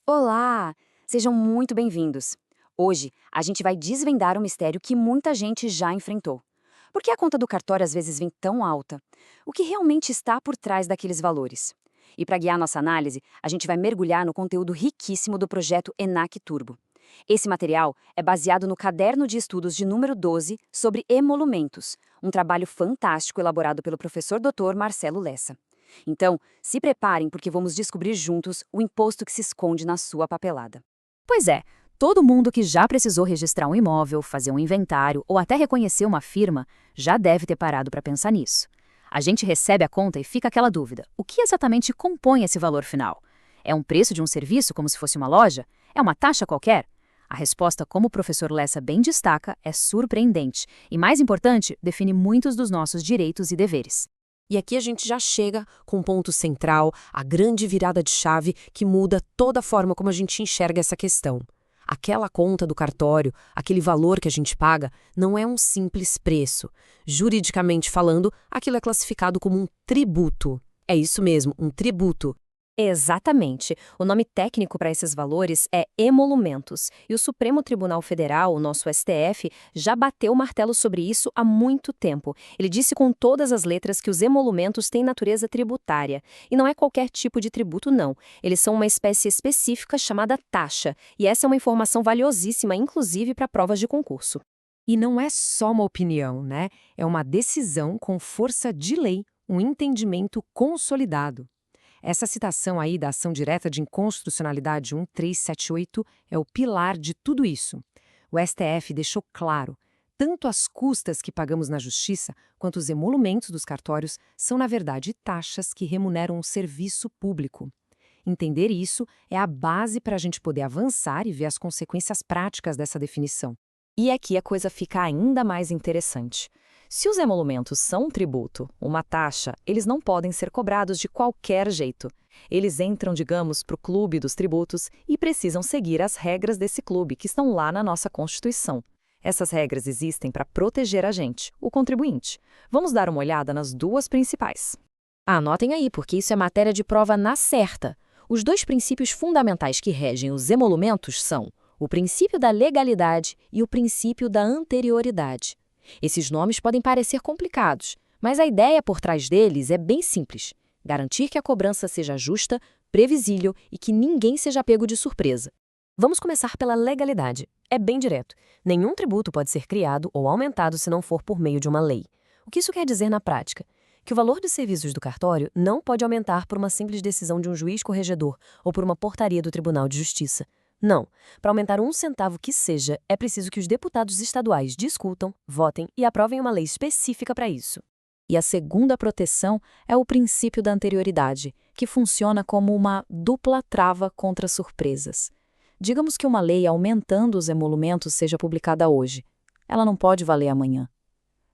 Olá! Sejam muito bem-vindos. Hoje, a gente vai desvendar um mistério que muita gente já enfrentou. Por que a conta do cartório às vezes vem tão alta? O que realmente está por trás daqueles valores? E para guiar nossa análise, a gente vai mergulhar no conteúdo riquíssimo do projeto ENAC Turbo. Esse material é baseado no Caderno de Estudos de número 12 sobre emolumentos, um trabalho fantástico elaborado pelo professor Dr. Marcelo Lessa. Então, se preparem porque vamos descobrir juntos o imposto que se esconde na sua papelada. Pois é, todo mundo que já precisou registrar um imóvel, fazer um inventário ou até reconhecer uma firma já deve ter parado para pensar nisso. A gente recebe a conta e fica aquela dúvida: o que exatamente compõe esse valor final? É um preço de um serviço como se fosse uma loja? É uma taxa qualquer? A resposta, como o professor Lessa bem destaca, é surpreendente e, mais importante, define muitos dos nossos direitos e deveres. E aqui a gente já chega com um ponto central, a grande virada de chave que muda toda a forma como a gente enxerga essa questão. Aquela conta do cartório, aquele valor que a gente paga, não é um simples preço. Juridicamente falando, aquilo é classificado como um tributo. É isso mesmo, um tributo. Exatamente. O nome técnico para esses valores é emolumentos. E o Supremo Tribunal Federal, o nosso STF, já bateu o martelo sobre isso há muito tempo. Ele disse com todas as letras que os emolumentos têm natureza tributária. E não é qualquer tipo de tributo, não. Eles são uma espécie específica chamada taxa. E essa é uma informação valiosíssima, inclusive para provas de concurso. E não é só uma opinião, né? É uma decisão com força de lei, um entendimento consolidado. Essa citação aí da ação direta de inconstitucionalidade 1378 é o pilar de tudo isso. O STF deixou claro, tanto as custas que pagamos na justiça quanto os emolumentos dos cartórios são, na verdade, taxas que remuneram um serviço público. Entender isso é a base para a gente poder avançar e ver as consequências práticas dessa definição. E aqui a coisa fica ainda mais interessante. Se os emolumentos são um tributo, uma taxa, eles não podem ser cobrados de qualquer jeito. Eles entram, digamos, para o clube dos tributos e precisam seguir as regras desse clube que estão lá na nossa Constituição. Essas regras existem para proteger a gente, o contribuinte. Vamos dar uma olhada nas duas principais. Anotem aí, porque isso é matéria de prova na certa. Os dois princípios fundamentais que regem os emolumentos são o princípio da legalidade e o princípio da anterioridade. Esses nomes podem parecer complicados, mas a ideia por trás deles é bem simples: garantir que a cobrança seja justa, previsível e que ninguém seja pego de surpresa. Vamos começar pela legalidade. É bem direto. Nenhum tributo pode ser criado ou aumentado se não for por meio de uma lei. O que isso quer dizer na prática? Que o valor dos serviços do cartório não pode aumentar por uma simples decisão de um juiz corregedor ou por uma portaria do Tribunal de Justiça. Não. Para aumentar um centavo que seja, é preciso que os deputados estaduais discutam, votem e aprovem uma lei específica para isso. E a segunda proteção é o princípio da anterioridade, que funciona como uma dupla trava contra surpresas. Digamos que uma lei aumentando os emolumentos seja publicada hoje. Ela não pode valer amanhã.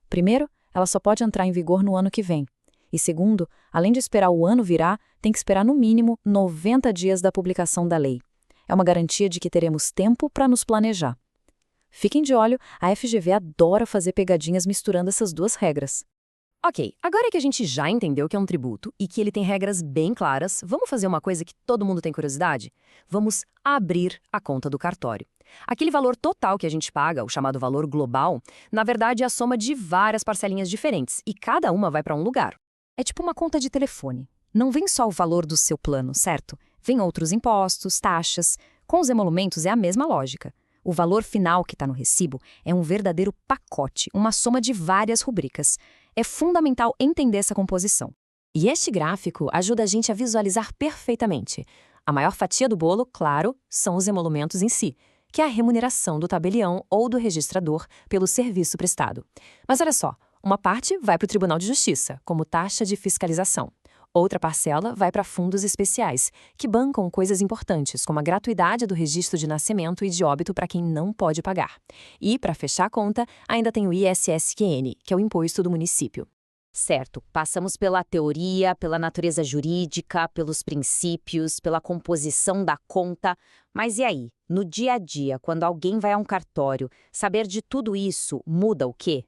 Primeiro, ela só pode entrar em vigor no ano que vem. E segundo, além de esperar o ano virar, tem que esperar no mínimo 90 dias da publicação da lei. É uma garantia de que teremos tempo para nos planejar. Fiquem de olho, a FGV adora fazer pegadinhas misturando essas duas regras. Ok, agora que a gente já entendeu que é um tributo e que ele tem regras bem claras, vamos fazer uma coisa que todo mundo tem curiosidade? Vamos abrir a conta do cartório. Aquele valor total que a gente paga, o chamado valor global, na verdade é a soma de várias parcelinhas diferentes e cada uma vai para um lugar. É tipo uma conta de telefone. Não vem só o valor do seu plano, certo? Vem outros impostos, taxas. Com os emolumentos é a mesma lógica. O valor final que está no recibo é um verdadeiro pacote, uma soma de várias rubricas. É fundamental entender essa composição. E este gráfico ajuda a gente a visualizar perfeitamente. A maior fatia do bolo, claro, são os emolumentos em si, que é a remuneração do tabelião ou do registrador pelo serviço prestado. Mas olha só, uma parte vai para o Tribunal de Justiça, como taxa de fiscalização. Outra parcela vai para fundos especiais, que bancam coisas importantes, como a gratuidade do registro de nascimento e de óbito para quem não pode pagar. E, para fechar a conta, ainda tem o ISSQN, que é o imposto do município. Certo, passamos pela teoria, pela natureza jurídica, pelos princípios, pela composição da conta. Mas e aí, no dia a dia, quando alguém vai a um cartório, saber de tudo isso muda o quê?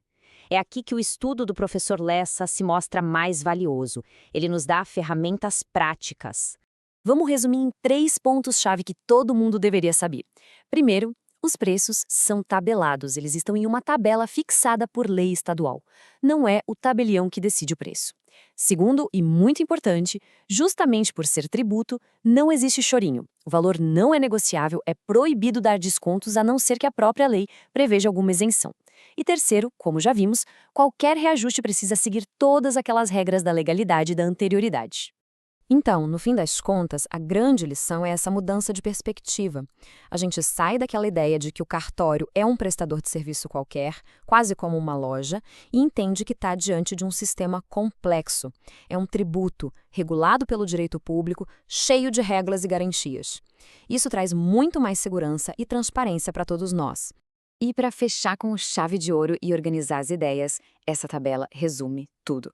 É aqui que o estudo do professor Lessa se mostra mais valioso. Ele nos dá ferramentas práticas. Vamos resumir em 3 pontos-chave que todo mundo deveria saber. Primeiro, os preços são tabelados, eles estão em uma tabela fixada por lei estadual. Não é o tabelião que decide o preço. Segundo, e muito importante, justamente por ser tributo, não existe chorinho. O valor não é negociável, é proibido dar descontos a não ser que a própria lei preveja alguma isenção. E terceiro, como já vimos, qualquer reajuste precisa seguir todas aquelas regras da legalidade e da anterioridade. Então, no fim das contas, a grande lição é essa mudança de perspectiva. A gente sai daquela ideia de que o cartório é um prestador de serviço qualquer, quase como uma loja, e entende que está diante de um sistema complexo. É um tributo, regulado pelo direito público, cheio de regras e garantias. Isso traz muito mais segurança e transparência para todos nós. E para fechar com chave de ouro e organizar as ideias, essa tabela resume tudo.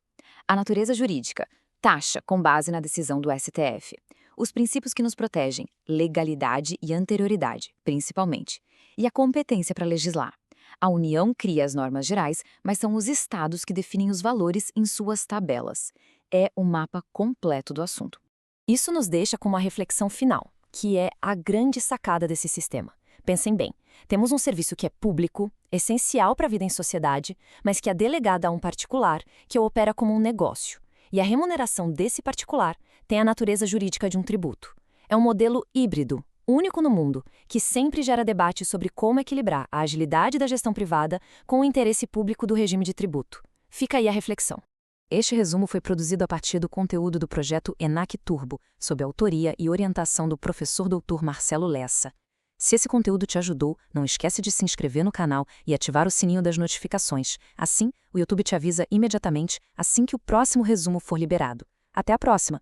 A natureza jurídica. Taxa com base na decisão do STF. Os princípios que nos protegem, legalidade e anterioridade, principalmente. E a competência para legislar. A União cria as normas gerais, mas são os estados que definem os valores em suas tabelas. É o mapa completo do assunto. Isso nos deixa com uma reflexão final, que é a grande sacada desse sistema. Pensem bem, temos um serviço que é público, essencial para a vida em sociedade, mas que é delegado a um particular que o opera como um negócio. E a remuneração desse particular tem a natureza jurídica de um tributo. É um modelo híbrido, único no mundo, que sempre gera debate sobre como equilibrar a agilidade da gestão privada com o interesse público do regime de tributo. Fica aí a reflexão. Este resumo foi produzido a partir do conteúdo do projeto ENAC Turbo, sob autoria e orientação do professor Dr. Marcelo Lessa. Se esse conteúdo te ajudou, não esquece de se inscrever no canal e ativar o sininho das notificações. Assim, o YouTube te avisa imediatamente assim que o próximo resumo for liberado. Até a próxima!